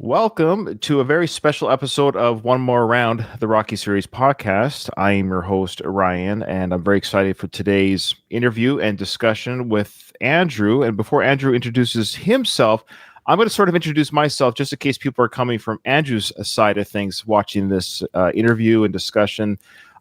Welcome to a very special episode of One More Round, the Rocky Series podcast. I am your host, Ryan, and I'm very excited for today's interview and discussion with Andrew. And before Andrew introduces himself, I'm going to sort of introduce myself just in case people are coming from Andrew's side of things watching this interview and discussion.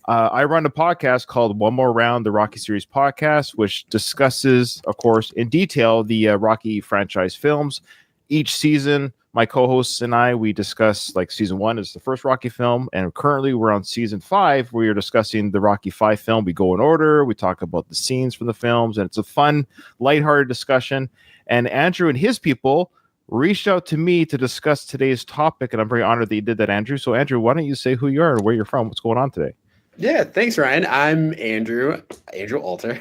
I run a podcast called One More Round, the Rocky Series podcast, which discusses, of course, in detail the Rocky franchise films. Each season, my co-hosts and we discuss, like, season 1 is the first Rocky film, and currently we're on season 5. We are discussing the Rocky 5 film. We go in order. We talk about the scenes from the films, and it's a fun, lighthearted discussion. And Andrew and his people reached out to me to discuss today's topic, and I'm very honored that you did that, Andrew. So, Andrew, why don't you say who you are and where you're from? What's going on today? Yeah, thanks, Ryan. I'm Andrew Alter.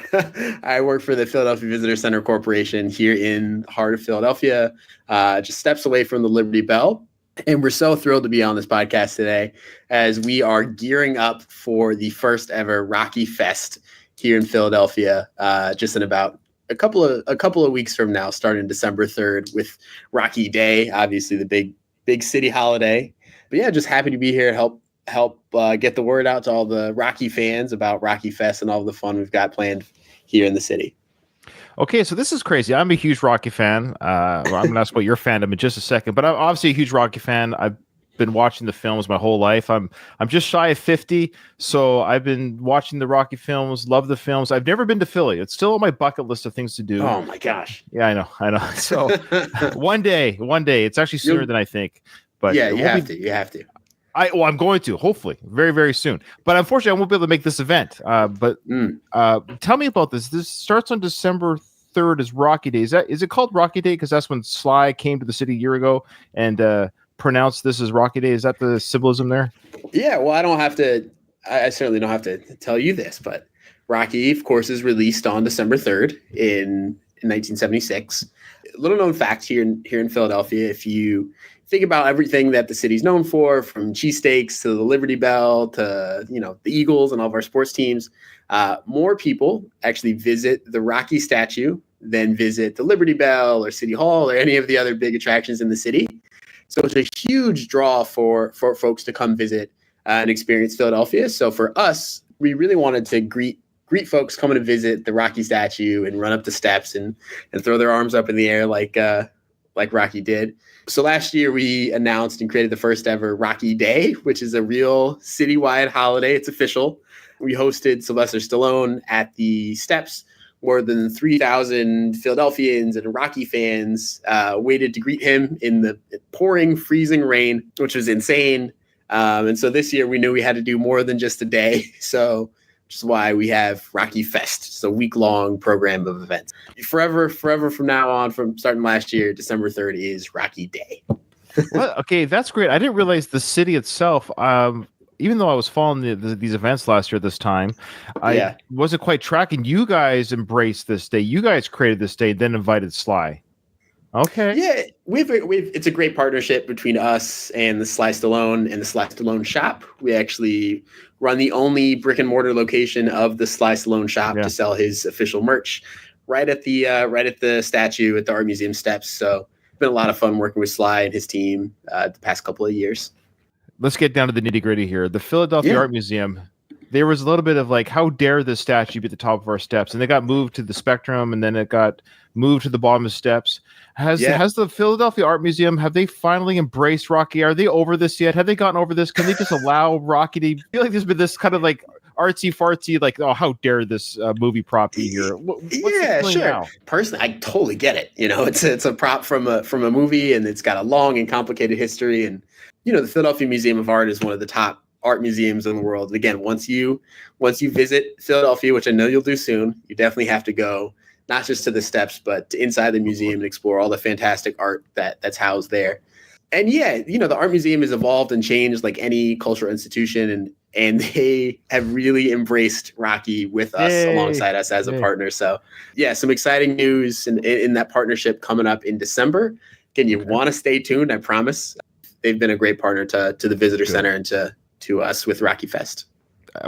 I work for the Philadelphia Visitor Center Corporation here in the heart of Philadelphia, just steps away from the Liberty Bell. And we're so thrilled to be on this podcast today as we are gearing up for the first ever Rocky Fest here in Philadelphia, just in about a couple of weeks from now, starting December 3rd with Rocky Day, obviously the big city holiday. But yeah, just happy to be here to help get the word out to all the Rocky fans about Rocky Fest and all the fun we've got planned here in the city. Okay, so this is crazy. I'm a huge Rocky fan. I'm going to ask about your fandom in just a second, but I'm obviously a huge Rocky fan. I've been watching the films my whole life. I'm just shy of 50, so I've been watching the Rocky films, love the films. I've never been to Philly. It's still on my bucket list of things to do. Oh my gosh. Yeah, I know. So one day, it's actually sooner than I think. But yeah, you have to. I'm going to, hopefully, very, very soon. But unfortunately, I won't be able to make this event. Tell me about this. This starts on December 3rd is Rocky Day. Is it called Rocky Day because that's when Sly came to the city a year ago and pronounced this as Rocky Day? Is that the symbolism there? Yeah, well, I certainly don't have to tell you this, but Rocky, of course, is released on December 3rd in 1976. Little known fact here in Philadelphia, if you think about everything that the city's known for, from cheesesteaks to the Liberty Bell to, the Eagles and all of our sports teams, more people actually visit the Rocky statue than visit the Liberty Bell or City Hall or any of the other big attractions in the city. So it's a huge draw for folks to come visit and experience Philadelphia. So for us, we really wanted to greet folks coming to visit the Rocky statue and run up the steps and throw their arms up in the air like Rocky did. So last year we announced and created the first ever Rocky Day, which is a real citywide holiday. It's official. We hosted Sylvester Stallone at the steps. More than 3,000 Philadelphians and Rocky fans waited to greet him in the pouring, freezing rain, which was insane. And so this year we knew we had to do more than just a day. So which is why we have Rocky Fest. It's a week-long program of events. Forever from now on, from starting last year, December 3rd is Rocky Day. Well, okay, that's great. I didn't realize the city itself, even though I was following these events last year this time, I wasn't quite tracking. You guys embraced this day. You guys created this day, then invited Sly. Okay. Yeah, it's a great partnership between us and the Sly Stallone and the Sly Stallone shop. We actually run the only brick and mortar location of the Sly Stallone shop to sell his official merch right at the statue at the Art Museum steps. So it's been a lot of fun working with Sly and his team the past couple of years. Let's get down to the nitty gritty here. The Philadelphia Art Museum, there was a little bit of like, how dare this statue be at the top of our steps? And they got moved to the Spectrum, and then it got moved to the bottom of the steps. Has the Philadelphia Art Museum, have they finally embraced Rocky? Are they over this yet? Have they gotten over this? Can they just allow Rocky to feel like there's been this kind of like artsy fartsy, like, oh, how dare this movie prop be here? What's sure. Now? Personally, I totally get it. It's a prop from a movie, and it's got a long and complicated history. And the Philadelphia Museum of Art is one of the top art museums in the world. And again, once you visit Philadelphia, which I know you'll do soon, you definitely have to go not just to the steps, but to inside the museum and explore all the fantastic art that's housed there. And the art museum has evolved and changed like any cultural institution, and they have really embraced Rocky with us alongside us as a partner. So some exciting news in that partnership coming up in December. Again, you want to stay tuned, I promise. They've been a great partner to the Visitor Center and to us with Rocky Fest.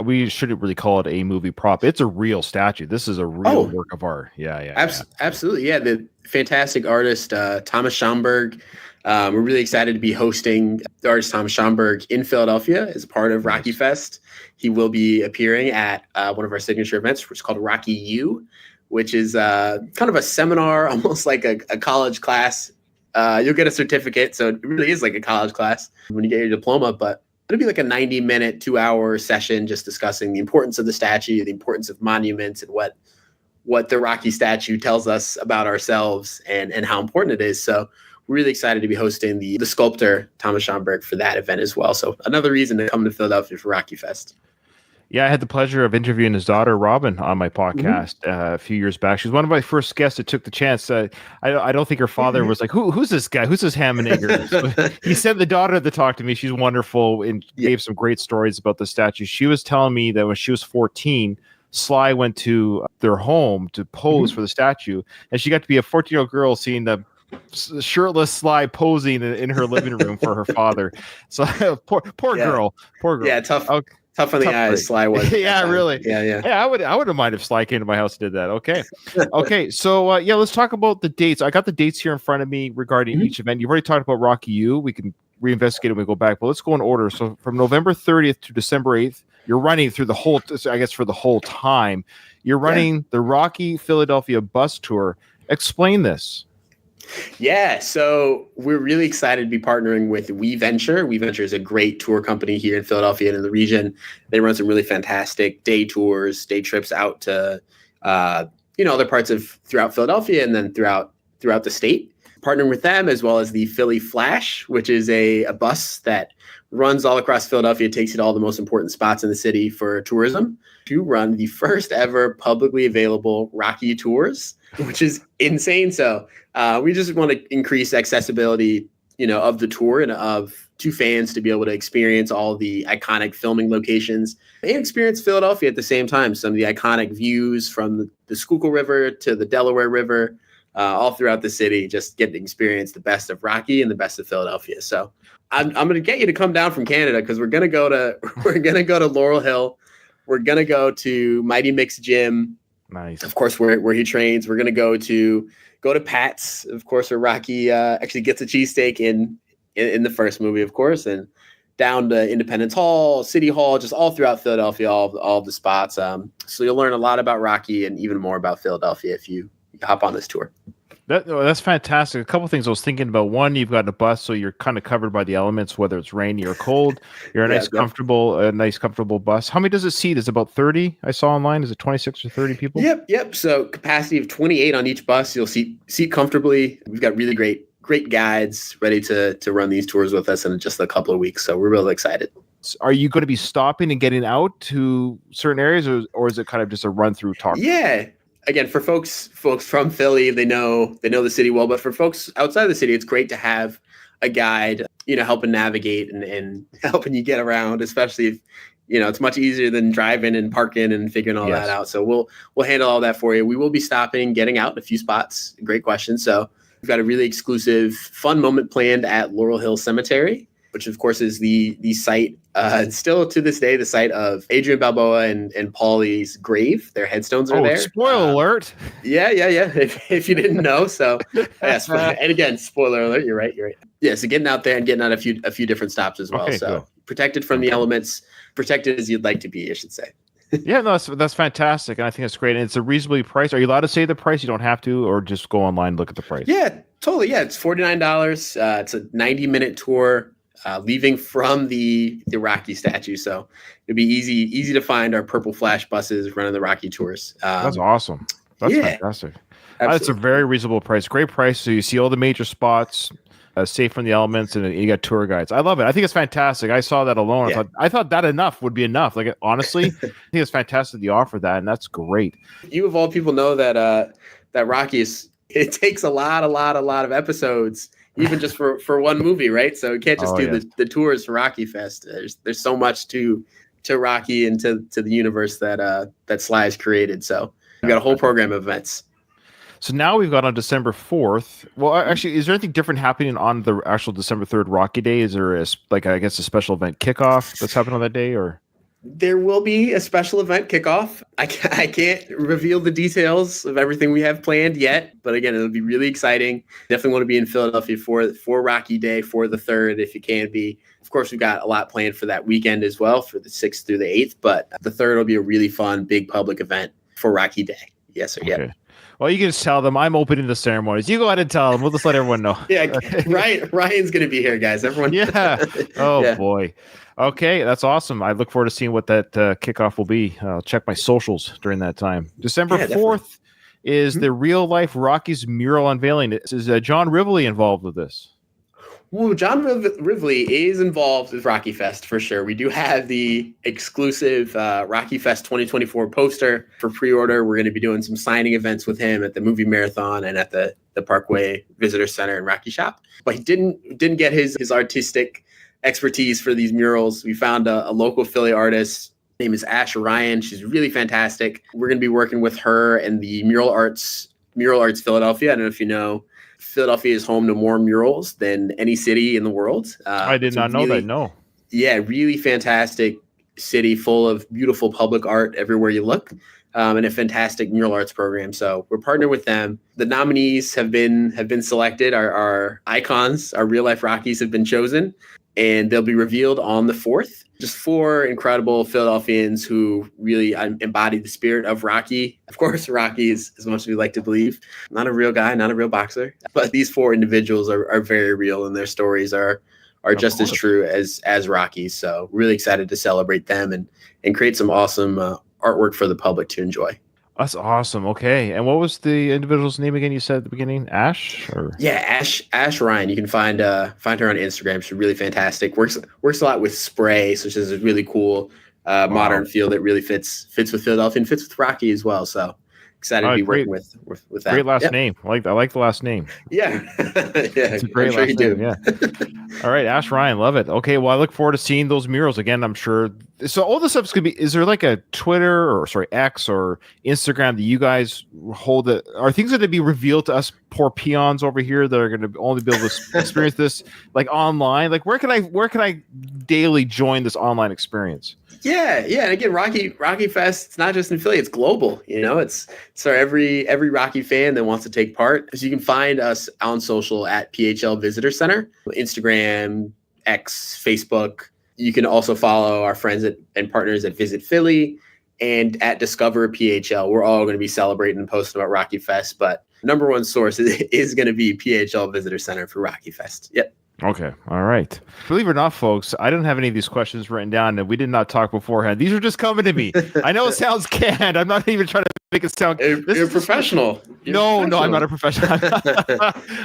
We shouldn't really call it a movie prop. It's a real statue. This is a real work of art. Absolutely. Yeah. The fantastic artist, Thomas Schaumburg, We're really excited to be hosting the artist Tom Schomburg in Philadelphia as part of Rocky Fest. He will be appearing at one of our signature events, which is called Rocky U, which is kind of a seminar, almost like a college class. You'll get a certificate, so it really is like a college class when you get your diploma, but it'll be like a 90-minute, 2-hour session just discussing the importance of the statue, the importance of monuments, and what the Rocky statue tells us about ourselves and how important it is. So we're really excited to be hosting the sculptor, Thomas Schomburg, for that event as well. So another reason to come to Philadelphia for Rocky Fest. Yeah, I had the pleasure of interviewing his daughter, Robin, on my podcast a few years back. She was one of my first guests that took the chance. I don't think her father was like, who's this guy? Who's this Hammenegger? So he sent the daughter to talk to me. She's wonderful and gave some great stories about the statue. She was telling me that when she was 14, Sly went to their home to pose for the statue, and she got to be a 14-year-old girl seeing the shirtless Sly posing in her living room for her father. So poor girl. Yeah, tough. Okay. Tough on the eyes, break. Sly was. Yeah, really. Yeah. I wouldn't mind if Sly came to my house and did that. Okay. So let's talk about the dates. I got the dates here in front of me regarding each event. You've already talked about Rocky U. We can reinvestigate it when we go back, but let's go in order. So from November 30th to December 8th, you're running through the whole, I guess for the whole time, you're running the Rocky Philadelphia bus tour. Explain this. Yeah, so we're really excited to be partnering with We Venture. We Venture is a great tour company here in Philadelphia and in the region. They run some really fantastic day tours, day trips out to other parts of throughout Philadelphia and then throughout the state. Partnering with them, as well as the Philly Flash, which is a bus that runs all across Philadelphia, takes you to all the most important spots in the city for tourism, to run the first ever publicly available Rocky tours, which is insane. So we just want to increase accessibility, of the tour and to fans to be able to experience all the iconic filming locations and experience Philadelphia at the same time. Some of the iconic views from the Schuylkill River to the Delaware River, all throughout the city, just get to experience the best of Rocky and the best of Philadelphia. So I'm going to get you to come down from Canada because we're going to go to Laurel Hill. We're going to go to Mighty Mick's gym. Nice. Of course, where he trains. We're going to go to Pat's, of course, where Rocky actually gets a cheesesteak in the first movie, of course, and down to Independence Hall, City Hall, just all throughout Philadelphia, all the spots. So you'll learn a lot about Rocky and even more about Philadelphia if you hop on this tour. That's fantastic. A couple of things I was thinking about. One, you've got a bus, so you're kind of covered by the elements, whether it's rainy or cold. You're a nice comfortable bus. How many does it seat? Is it about 30? I saw online. Is it 26 or 30 people? Yep. So capacity of 28 on each bus. You'll seat comfortably. We've got really great guides ready to run these tours with us in just a couple of weeks. So we're really excited. Are you going to be stopping and getting out to certain areas, or is it kind of just a run through talk? Yeah. Again, for folks from Philly, they know the city well, but for folks outside the city, it's great to have a guide, helping navigate and helping you get around, especially if, it's much easier than driving and parking and figuring all that out. So we'll handle all that for you. We will be stopping, getting out in a few spots. Great question. So we've got a really exclusive fun moment planned at Laurel Hill Cemetery, which of course is the site, still to this day, the site of Adrian Balboa and Paulie's grave. Their headstones are there. Spoiler alert. Yeah. If you didn't know. So yes. And again, spoiler alert. You're right. Yeah. So getting out there and getting out a few different stops as well. Okay, so good. Protected from the elements, protected as you'd like to be, I should say. Yeah, no, that's fantastic. And I think that's great. And it's a reasonably priced. Are you allowed to say the price? You don't have to, or just go online and look at the price. Yeah, totally. Yeah. It's $49. It's a 90-minute tour. Leaving from the Rocky statue, so it'd be easy to find our Purple Flash buses running the Rocky tours. That's awesome. That's fantastic. That's a very reasonable price. Great price. So you see all the major spots, safe from the elements, and you got tour guides. I love it. I think it's fantastic. I saw that alone. Yeah. I thought that enough would be enough. Like, honestly, I think it's fantastic that you offer that, and that's great. You of all people know that Rocky it takes a lot of episodes. Even just for one movie, right? So you can't just do the tours for Rocky Fest. There's so much to Rocky and to the universe that Sly has created. So we've got a whole program of events. So now we've got on December 4th. Well, actually, is there anything different happening on the actual December 3rd Rocky Day? Is there a special event kickoff that's happening on that day, or? There will be a special event kickoff. I can't reveal the details of everything we have planned yet, but again, it'll be really exciting. Definitely want to be in Philadelphia for Rocky Day, for the 3rd, if you can be. Of course, we've got a lot planned for that weekend as well, for the 6th through the 8th, but the 3rd will be a really fun, big public event for Rocky Day. Yes, sir. Yeah. Okay. Well, you can just tell them I'm opening the ceremonies. You go ahead and tell them. We'll just let everyone know. Yeah, Ryan's going to be here, guys. Everyone. Yeah. Oh, yeah. boy. Okay, that's awesome. I look forward to seeing what that kickoff will be. I'll check my socials during that time. December 4th is the Real Life Rockies mural unveiling. Is John Rivoli involved with this? Ooh, John Rivoli is involved with Rocky Fest for sure. We do have the exclusive Rocky Fest 2024 poster for pre-order. We're going to be doing some signing events with him at the movie marathon and at the Parkway Visitor Center and Rocky Shop. But he didn't get his artistic expertise for these murals. We found a local Philly artist. Her name is Ash Ryan. She's really fantastic. We're going to be working with her and the Mural Arts Philadelphia. I don't know if you know, Philadelphia is home to more murals than any city in the world. I did not know that. No. Yeah, really fantastic city full of beautiful public art everywhere you look, and a fantastic mural arts program. So we're partnered with them. The nominees have been selected. Our icons, our real life Rockies have been chosen, and they'll be revealed on the 4th. Just 4 incredible Philadelphians who really embody the spirit of Rocky. Of course, Rocky is, as much as we like to believe, not a real guy, not a real boxer. But these 4 individuals are very real, and their stories are just as true as Rocky's. So really excited to celebrate them and create some awesome artwork for the public to enjoy. That's awesome. Okay. And what was the individual's name again? You said at the beginning, Ash? Yeah, Ash Ryan. You can find her on Instagram. She's really fantastic. Works a lot with spray, so she's a really cool modern feel that really fits with Philadelphia and fits with Rocky as well. So excited to be working with that. Great last name. I like the last name. Yeah. It's a great last name. Yeah. All right, Ash Ryan, love it. Okay, well, I look forward to seeing those murals again. I'm sure. So all this stuff's gonna be. Is there like a Twitter or X or Instagram that you guys hold? Are things going to be revealed to us poor peons over here that are going to only be able to experience this like online? Like where can I daily join this online experience? Yeah. And again, Rocky Fest, it's not just in Philly, it's global. You know, it's for every Rocky fan that wants to take part. So you can find us on social at PHL Visitor Center, Instagram, X, Facebook. You can also follow our friends and partners at Visit Philly and at Discover PHL. We're all going to be celebrating and posting about Rocky Fest, but number one source is going to be PHL Visitor Center for Rocky Fest. Yep. Okay. All right. Believe it or not, folks, I didn't have any of these questions written down, and we did not talk beforehand. These are just coming to me. I know it sounds canned. I'm not even trying to make it sound. You're professional. No, I'm not a professional.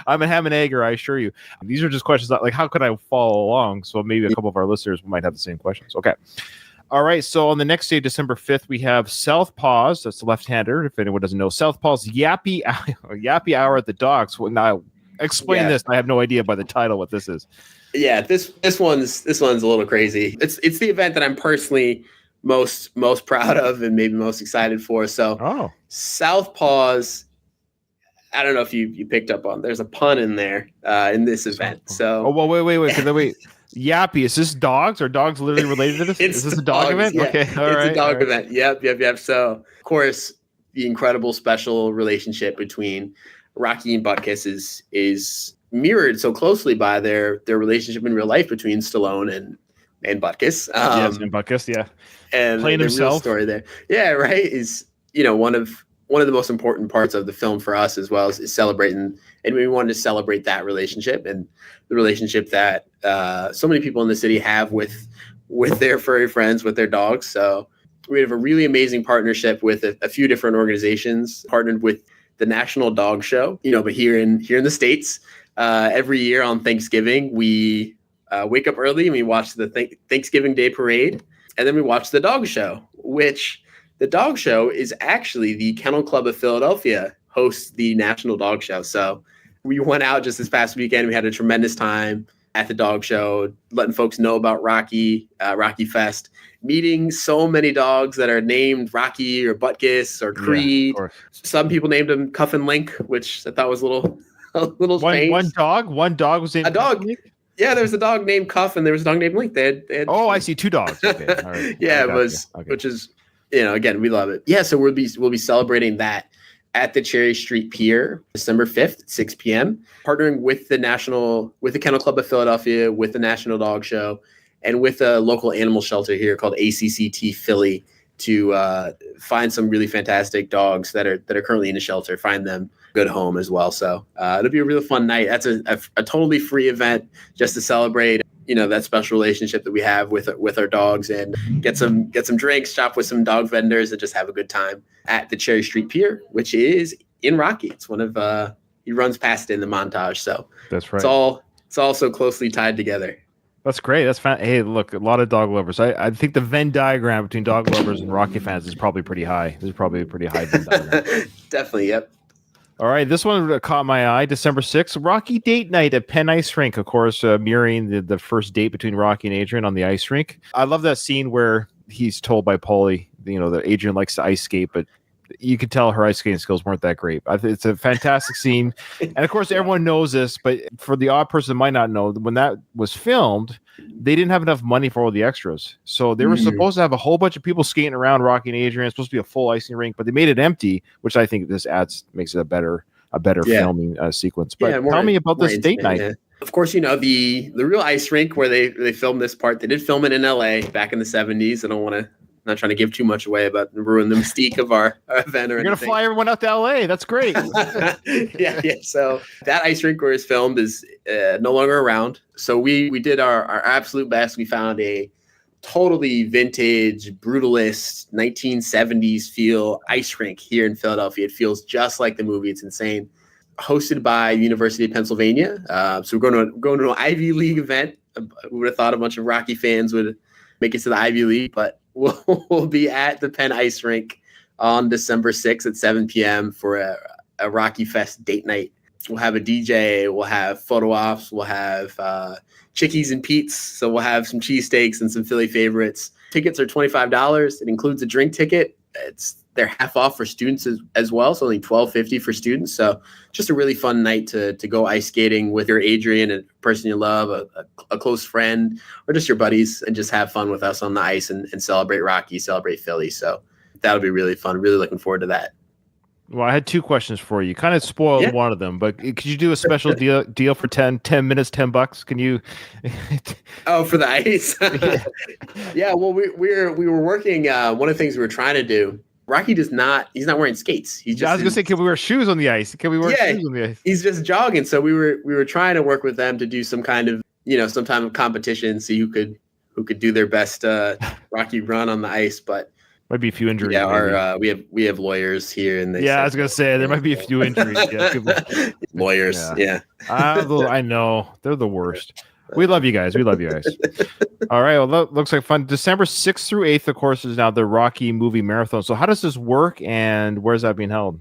I'm a ham and egger, I assure you. These are just questions like, how could I follow along? So maybe a couple of our listeners might have the same questions. Okay. All right. So on the next day, December 5th, we have Southpaws. That's the left-hander. If anyone doesn't know, Southpaws Yappy Hour at the Docks. Well, now, explain this. I have no idea by the title what this is. Yeah, this one's a little crazy. It's the event that I'm personally most proud of and maybe most excited for. So Southpaws, I don't know if you picked up on. There's a pun in there in this event. So wait. Yappy, is this dogs? Are dogs literally related to this? Is this a dog event? Yeah. Okay, it's a dog event. Yep. So of course, the incredible special relationship between Rocky and Butkus is mirrored so closely by their relationship in real life between Stallone and Butkus. Yes, and Butkus, yeah. And playing the himself. Real story there. Yeah, right. Is one of the most important parts of the film for us as well is celebrating, and we wanted to celebrate that relationship and the relationship that so many people in the city have with their furry friends, with their dogs. So we have a really amazing partnership with a few different organizations, partnered with the National Dog Show, but here in the States, every year on Thanksgiving, we wake up early and we watch the Thanksgiving Day Parade, and then we watch the Dog Show, which the Dog Show is actually the Kennel Club of Philadelphia hosts the National Dog Show. So we went out just this past weekend. We had a tremendous time at the Dog Show, letting folks know about Rocky Fest, meeting so many dogs that are named Rocky or Butkus or Creed. Yeah, some people named him Cuff and Link, which I thought was a little strange. One dog was named a dog. Yeah, there was a dog named Cuff and there was a dog named Link. They had Oh, I see 2 dogs. Okay, all right. Yeah, it was, Okay. which is, again, we love it. Yeah, so we'll be celebrating that at the Cherry Street Pier, December 5th, at 6 p.m., partnering with the Kennel Club of Philadelphia, with the National Dog Show, and with a local animal shelter here called ACCT Philly to find some really fantastic dogs that are currently in the shelter, find them a good home as well. So it'll be a really fun night. That's a totally free event just to celebrate that special relationship that we have with our dogs, and get some drinks, shop with some dog vendors, and just have a good time at the Cherry Street Pier, which is in Rocky. It's one of he runs past it in the montage, so that's right. It's all so closely tied together. That's great. That's fun. Hey, look, a lot of dog lovers. I think the Venn diagram between dog lovers and Rocky fans is probably pretty high. There's probably a pretty high Venn diagram. Definitely, yep. All right, this one caught my eye. December 6th, Rocky date night at Penn Ice Rink. Of course, mirroring the first date between Rocky and Adrian on the ice rink. I love that scene where he's told by Paulie, that Adrian likes to ice skate, but you could tell her ice skating skills weren't that great. It's a fantastic scene. And of course, everyone knows this, but for the odd person that might not know, when that was filmed, they didn't have enough money for all the extras. So they were supposed to have a whole bunch of people skating around Rocky and Adrian. It's supposed to be a full icing rink, but they made it empty, which I think makes it a better filming sequence. But tell me about this date night. Yeah. Of course, the real ice rink where they filmed this part, they did film it in LA back in the 70s. Not trying to give too much away about ruin the mystique of our event. You're going to fly everyone out to LA. That's great. Yeah. So that ice rink where it's filmed is no longer around. So we did our absolute best. We found a totally vintage, brutalist, 1970s feel ice rink here in Philadelphia. It feels just like the movie. It's insane. Hosted by University of Pennsylvania. So we're going to an Ivy League event. We would have thought a bunch of Rocky fans would make it to the Ivy League, but we'll be at the Penn Ice Rink on December 6th at 7 p.m. for a Rocky Fest date night. We'll have a DJ, we'll have photo ops, we'll have Chickies and Pete's. So we'll have some cheesesteaks and some Philly favorites. Tickets are $25. It includes a drink ticket. They're half off for students as well, so only $12.50 for students. So just a really fun night to go ice skating with your Adrian, a person you love, a close friend, or just your buddies, and just have fun with us on the ice and celebrate Rocky, celebrate Philly. So that'll be really fun. Really looking forward to that. Well, I had 2 questions for you. You kind of spoiled one of them, but could you do a special deal for 10 minutes, $10? Can you? Oh, for the ice? Yeah. Well, we were working. One of the things we were trying to do. Rocky he's not wearing skates. I was gonna say, can we wear shoes on the ice? Can we wear shoes on the ice? He's just jogging. So we were trying to work with them to do some kind of some type of competition, see who could do their best Rocky run on the ice, but. Might be a few injuries. Yeah, we have lawyers here, and I was gonna say there might be a few injuries. Yeah, lawyers, yeah. I know they're the worst. We love you guys. All right. Well, that looks like fun. December 6th through 8th, of course, is now the Rocky movie marathon. So how does this work, and where's that being held?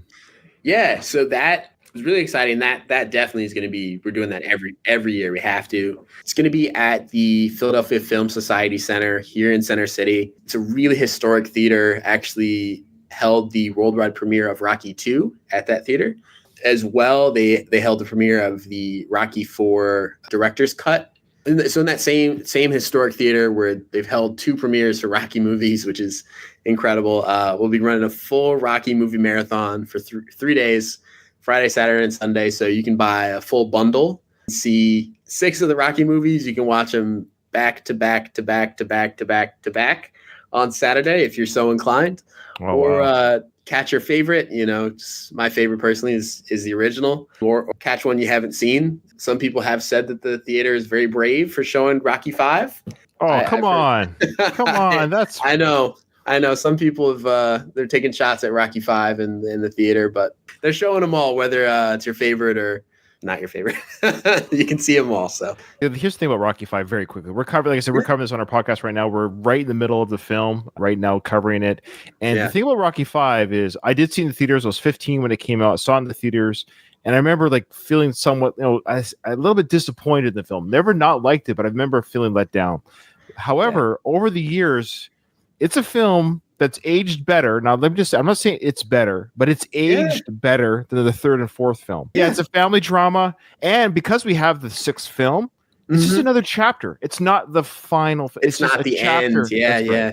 Yeah, so that was really exciting. That definitely is going to be. We're doing that every year. We have to. It's going to be at the Philadelphia Film Society Center here in Center City. It's a really historic theater. Actually, held the worldwide premiere of Rocky II at that theater, as well. They held the premiere of the Rocky IV director's cut. So in that same historic theater where they've held 2 premieres for Rocky movies, which is incredible. We'll be running a full Rocky movie marathon for 3 days. Friday, Saturday, and Sunday. So you can buy a full bundle, see 6 of the Rocky movies. You can watch them back to back to back to back to back to back on Saturday if you're so inclined. Oh, or catch your favorite. My favorite personally is the original, or catch one you haven't seen. Some people have said that the theater is very brave for showing Rocky V. Oh, come on. That's I know. Some people have they're taking shots at Rocky V in the theater, but they're showing them all, whether it's your favorite or not your favorite. You can see them all. So here's the thing about Rocky V very quickly. We're covering this on our podcast right now. We're right in the middle of the film right now, covering it. And the thing about Rocky V is I did see it in the theaters. I was 15 when it came out. I saw it in the theaters. And I remember feeling somewhat, a little bit disappointed in the film. Never not liked it, but I remember feeling let down. However, over the years, it's a film that's aged better. Now, I'm not saying it's better, but it's aged better than the 3rd and 4th film. Yeah, it's a family drama. And because we have the 6th film, It's just another chapter. It's not the final. It's just not a the chapter. end. Yeah, yeah.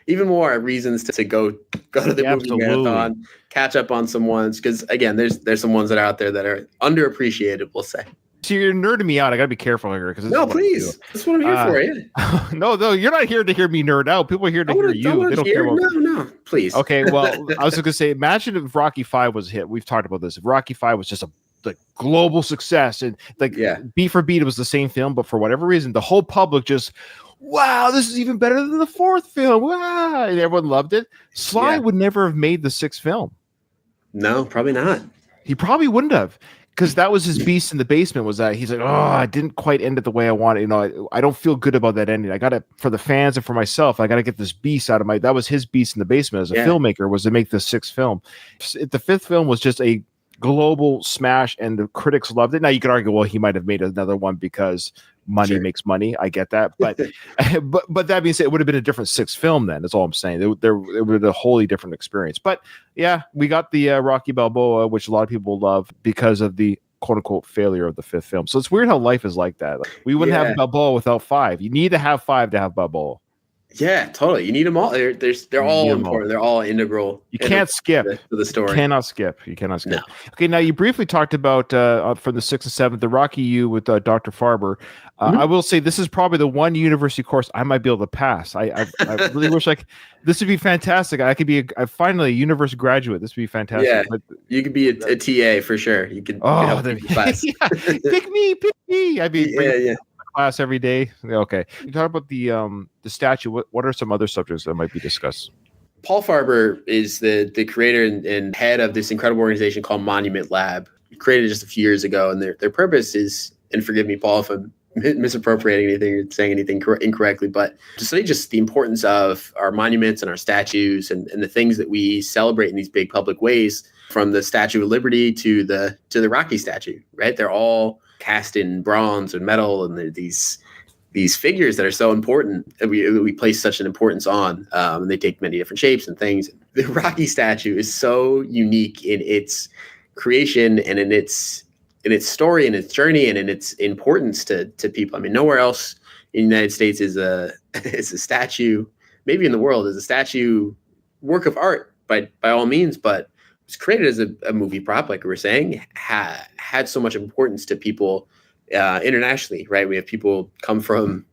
Even more reasons to go to the movie marathon, catch up on some ones, because again, there's some ones that are out there that are underappreciated, we'll say. So you're nerding me out. I gotta be careful here because no, please, that's what I'm here for. Yeah. No, you're not here to hear me nerd out. People are here to hear you. They don't care about. No, please. Okay, well, I was gonna say, imagine if Rocky V was a hit. We've talked about this. If Rocky V was just a global success, and beat for beat, it was the same film, but for whatever reason, the whole public just, wow, this is even better than the fourth film. Wow, and everyone loved it. Sly would never have made the sixth film. No, probably not. He probably wouldn't have. Because that was his beast in the basement, was that he's like, oh, I didn't quite end it the way I wanted. You know, I don't feel good about that ending. I got it for the fans and for myself. I got to get this beast out of my. That was his beast in the basement as a filmmaker, was to make the sixth film. The fifth film was just a global smash, and the critics loved it. Now you could argue, well, he might have made another one because money makes money. I get that, but but that being said, it would have been a different sixth film. Then that's all I'm saying. It would have been a wholly different experience. But yeah, we got the Rocky Balboa, which a lot of people love because of the quote unquote failure of the fifth film. So it's weird how life is like that. Like, we wouldn't have Balboa without five. You need to have five to have Balboa. Yeah, totally. You need them all. They're all important. They're all integral. You can't skip to the story. You cannot skip. No. Okay, now you briefly talked about from the 6th and 7th, the Rocky U with Dr. Farber. I will say this is probably the one university course I might be able to pass. I really wish this would be fantastic. I could be finally a university graduate. This would be fantastic. Yeah, but you could be a TA for sure. You could. Pick me. I'd be class every day. Okay. You talk about the statue. What are some other subjects that might be discussed? Paul Farber is the creator and head of this incredible organization called Monument Lab, created just a few years ago. And their purpose is, and forgive me, Paul, if I'm misappropriating anything or saying anything incorrectly, but to study just the importance of our monuments and our statues and the things that we celebrate in these big public ways, from the Statue of Liberty to the Rocky statue, right? They're all cast in bronze and metal, and they're these figures that are so important that we place such an importance on. And they take many different shapes and things. The Rocky statue is so unique in its creation and in its story and its journey and in its importance to people. I mean, nowhere else in the United States is a statue, maybe in the world, is a statue work of art by all means, but it's created as a movie prop, like we were saying, had so much importance to people internationally, right? We have people come from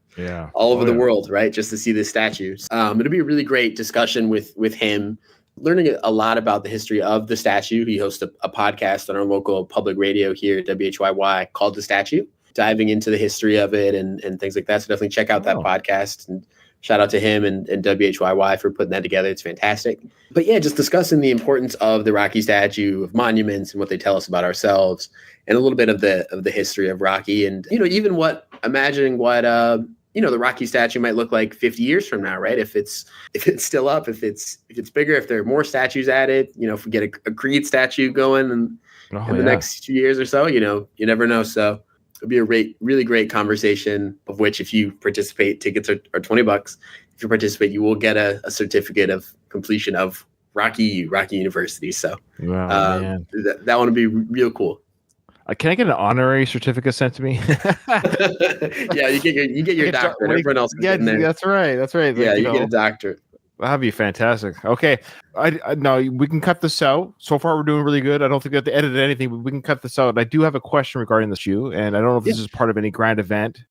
all over the world, right, just to see this statue. It'll be a really great discussion with him, learning a lot about the history of the statue. He hosts a podcast on our local public radio here at WHYY called The Statue, diving into the history of it and things like that. So definitely check out that podcast, and shout out to him and WHYY for putting that together. It's fantastic. But yeah, just discussing the importance of the Rocky statue, of monuments and what they tell us about ourselves, and a little bit of the history of Rocky, and even imagining what the Rocky statue might look like 50 years from now, right? If it's still up, if it's bigger, if there are more statues added, if we get a Creed statue going in the next few years or so, you never know. So it'll be a really great conversation, of which, if you participate, tickets are $20. If you participate, you will get a certificate of completion of Rocky University. So that one will be real cool. Can I get an honorary certificate sent to me? Yeah, you get your doctorate. Everyone else is in there. That's right. Yeah, you get a doctorate. That'd be fantastic. Okay, no, we can cut this out. So far, we're doing really good. I don't think we have to edit anything, but we can cut this out. And I do have a question regarding the shoe, and I don't know if this is part of any grand event.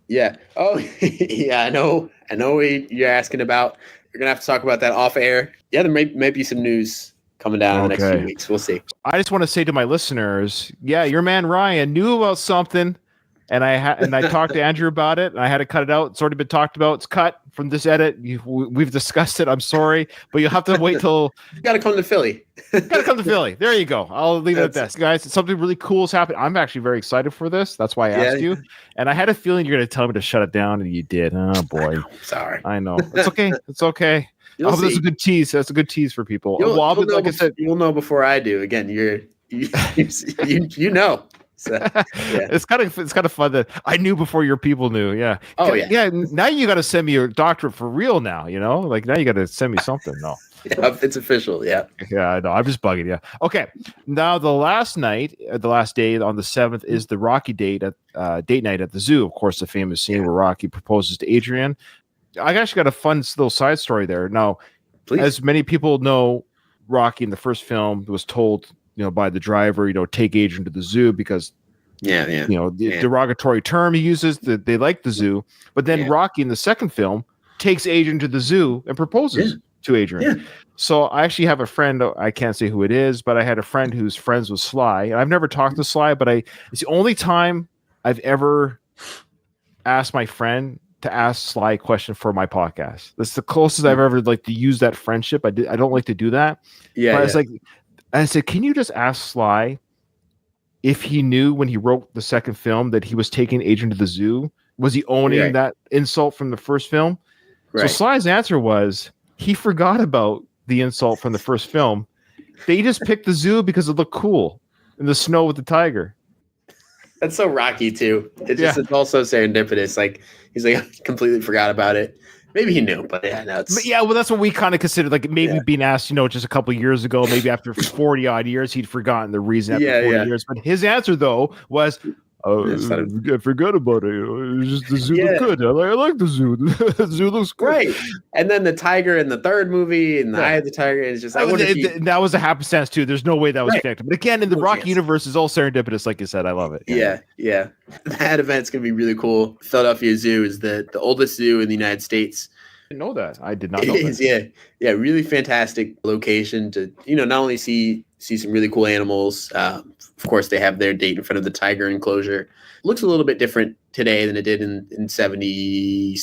Yeah. Oh, yeah. I know. You're asking about. You're gonna have to talk about that off air. Yeah, there may be some news coming down in the next few weeks. We'll see. I just want to say to my listeners, your man Ryan knew about something, and I talked to Andrew about it, and I had to cut it out. It's already been talked about. It's cut from this edit. We've discussed it. I'm sorry, but you'll have to wait till. You got to come to Philly. There you go. I'll leave it at that, guys. Something really cool has happened. I'm actually very excited for this. That's why I asked you, and I had a feeling you're going to tell me to shut it down, and you did. Oh boy, sorry. I know. It's okay. It's okay. That's a good tease. That's a good tease for people. Like I said, you'll know before I do. Again, you know. So, it's kind of fun that I knew before your people knew. Yeah. Oh yeah. Yeah. Now you got to send me your doctorate for real. Now now you got to send me something. No. Yep, it's official. Yeah. Yeah, I know. I'm just bugging you. Okay. Now the last night, the last day on the 7th is the Rocky date night at the zoo. Of course, the famous scene where Rocky proposes to Adrian. I actually got a fun little side story there. Now, Please. as many people know, Rocky in the first film was told, by the driver, take Adrian to the zoo because the derogatory term he uses that they like the zoo. But then Rocky in the second film takes Adrian to the zoo and proposes to Adrian. Yeah. So I actually have a friend, I can't say who it is, but I had a friend who's friends with Sly. I've never talked to Sly, but it's the only time I've ever asked my friend to ask Sly a question for my podcast. That's the closest I've ever to use that friendship. I don't like to do that. Yeah. But I said, can you just ask Sly if he knew when he wrote the second film that he was taking Adrian to the zoo? Was he owning that insult from the first film? Right. So Sly's answer was he forgot about the insult from the first film. They just picked the zoo because it looked cool in the snow with the tiger. That's so Rocky too. It's also serendipitous. Like he's like, I completely forgot about it. Maybe he knew, but well, that's what we kind of considered. Like maybe being asked, just a couple of years ago, maybe after 40 odd years, he'd forgotten the reason after 40 years. But his answer though was, I forgot about it. It's just the zoo looked good. I like the zoo. The zoo looks good. Right. And then the tiger in the third movie and the Eye of the Tiger is just that was a happenstance too. There's no way that was connected. But again, in the Rocky universe is all serendipitous, like you said. I love it. Yeah. That event's gonna be really cool. Philadelphia Zoo is the oldest zoo in the United States. I didn't know that. I did not know that. Yeah, really fantastic location to not only see some really cool animals. Of course, they have their date in front of the tiger enclosure. Looks a little bit different today than it did in 78,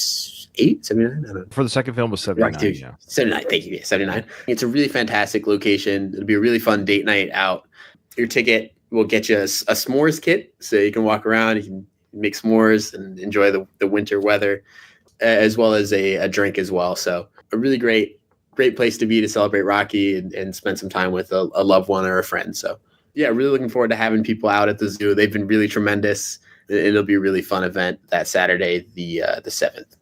79? I don't know. For the second film was 79. Yeah. 79, thank you. 79. It's a really fantastic location. It'll be a really fun date night out. Your ticket will get you a s'mores kit, so you can walk around, you can make s'mores and enjoy the winter weather, as well as a drink as well. So a really great place to be to celebrate Rocky and spend some time with a loved one or a friend. So yeah, really looking forward to having people out at the zoo. They've been really tremendous. It'll be a really fun event that Saturday, the 7th.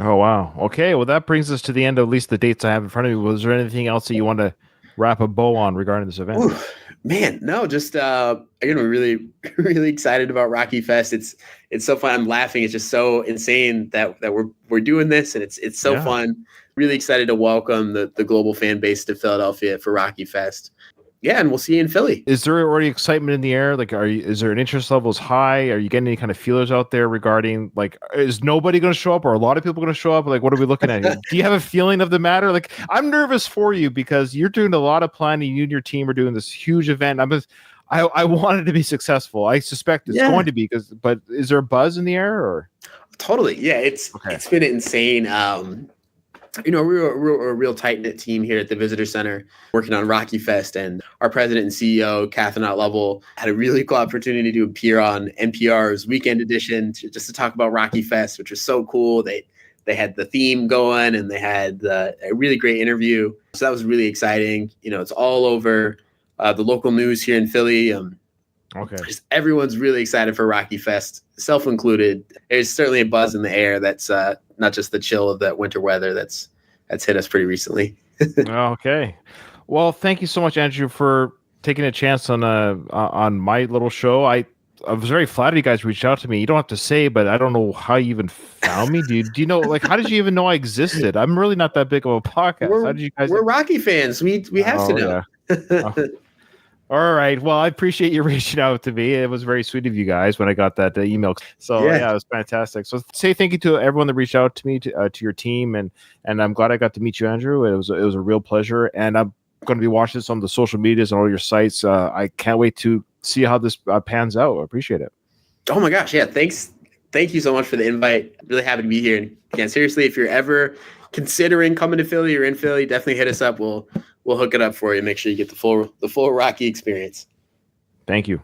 Oh, wow. Okay. Well, that brings us to the end of at least the dates I have in front of me. Was there anything else that you want to wrap a bow on regarding this event? Ooh, man, no, just, again, we're really, really excited about Rocky Fest. It's so fun. I'm laughing. It's just so insane that we're doing this, and it's so fun. Really excited to welcome the global fan base to Philadelphia for Rocky Fest. Yeah, and we'll see you in Philly. Is there already excitement in the air? Like, is there an interest levels high? Are you getting any kind of feelers out there regarding, like, is nobody going to show up, or a lot of people going to show up? Like, what are we looking at here? Do you have a feeling of the matter? Like, I'm nervous for you because you're doing a lot of planning. You and your team are doing this huge event. I wanted to be successful. I suspect it's going to be but is there a buzz in the air or? Totally. Yeah, it's been insane. We're a real tight-knit team here at the Visitor Center working on Rocky Fest, and our president and CEO, Catherine Lovell, had a really cool opportunity to appear on NPR's Weekend Edition just to talk about Rocky Fest, which was so cool. They had the theme going, and they had a really great interview. So that was really exciting. It's all over the local news here in Philly. Just everyone's really excited for Rocky Fest, self included. There's certainly a buzz in the air that's not just the chill of that winter weather that's hit us pretty recently. Okay. Well, thank you so much, Andrew, for taking a chance on my little show. I was very flattered you guys reached out to me. You don't have to say, but I don't know how you even found me. Do you know, like, how did you even know I existed? I'm really not that big of a podcast. How did you guys? We're Rocky fans. We have to know. Yeah. All right. Well, I appreciate you reaching out to me. It was very sweet of you guys when I got that email. So yeah, it was fantastic. So say thank you to everyone that reached out to me, to your team, and I'm glad I got to meet you, Andrew. It was a real pleasure, and I'm going to be watching this on the social medias and all your sites. I can't wait to see how this pans out. I appreciate it. Oh my gosh, yeah! Thanks. Thank you so much for the invite. Really happy to be here. And again, seriously, if you're ever considering coming to Philly or in Philly, definitely hit us up. We'll hook it up for you. Make sure you get the full Rocky experience. Thank you.